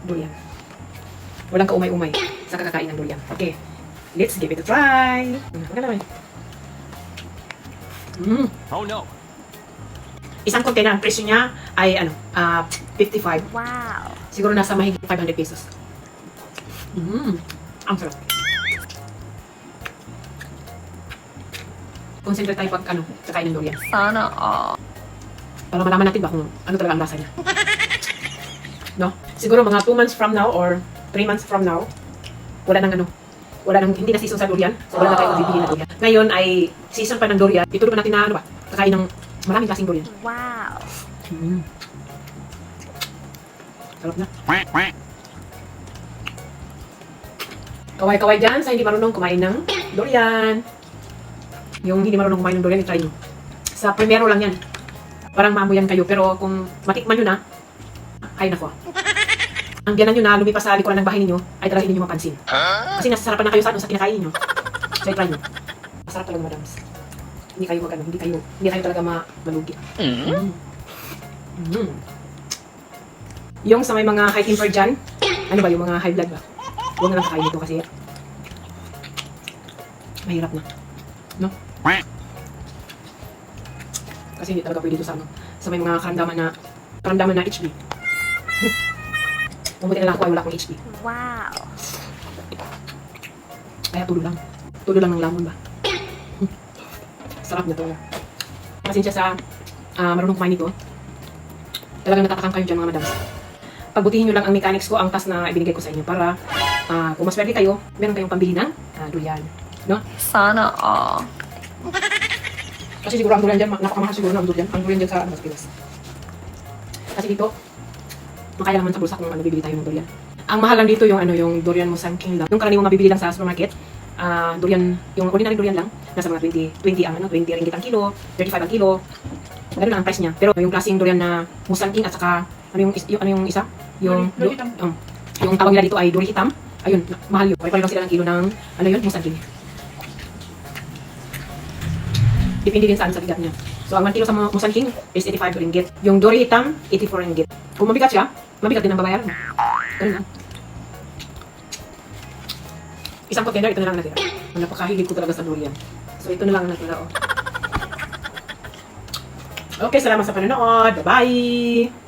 durian. Walang kaumay-umay sa kakakain ng durian. Okay, let's give it a try. Maganda naman. Oh no. Isang container, ang presyo niya ay 55. Wow. Siguro nasa mahigit 500 pesos. Ang sarap. Concentrate tayo pag kakain ng durian. Sana all. Para malaman natin ba kung ano talaga ang lasa niya. No? Siguro mga 2 months from now or 3 months from now, hindi na season sa durian. So wala na tayong bibili na durian. Ngayon ay season pa ng durian. Ituloy pa natin na kakain ng maraming klaseng durian. Wow. Sarap na. Kaway-kaway dyan sa hindi marunong kumain ng durian. Yung hindi marunong kumain ng durian, i-try nyo. Sa primero lang yan. Parang maamoyan kayo. Pero kung matikman nyo na, ay nako. Ang ganan nyo na lumipas sa likuran ng bahay ninyo, ay talaga hindi nyo mapansin. Kasi nasasarapan na kayo sa kinakain ninyo. So i-try nyo. Masarap talaga, madams. Hindi kayo hindi kayo talaga malugi. Yung sa may mga high temper dyan, ano ba yung mga high blood ba? Huwag na lang kakain ito kasi mahirap na. No? Kasi hindi talaga pwede ito sa may mga karamdaman na HB. Mabuti na lang ako ay wala akong HB. Wow. Kaya tulo lang. Tulo lang ng lamon ba? Sarap na to. Pasensya sa marunong kumain nito. Talagang natatakang kayo dyan mga madams. Pagbutihin nyo lang ang mechanics ko, ang task na ibinigay ko sa inyo para kung maswerte kayo, meron kayong pambili ng durian. No? Sana all. Kasi siguro ang durian dyan, napakamahal siguro ang durian. Ang durian dyan sa Pilas. Kasi dito, makaya naman sa bulsa kung bibili tayo ng durian. Ang mahal lang dito yung durian Musang King lang. Yung karaniwang mabibili lang sa supermarket, durian, yung ordinary durian lang, nasa mga 20 ringgit ang kilo, 35 ang kilo. Ganun ang price niya. Pero yung klaseng durian na Musang King at saka yung isa? Yung tawag nila dito ay Duri Hitam. Ayun, mahal yun. Pare-pare lang sila ng kilo ng Musang King. Depende din sa bigat niya. So, ang 1 kilo sa Musang King is 85 ringgit. Yung Duri Hitam, 84 ringgit. Kung mabigat siya, mabigat din ang babayaran mo. Ganun lang. Isang container, ito na lang natira. Napakahilig ko talaga sa durian. So, ito na lang natira. Okay, salamat sa panonood. Bye-bye!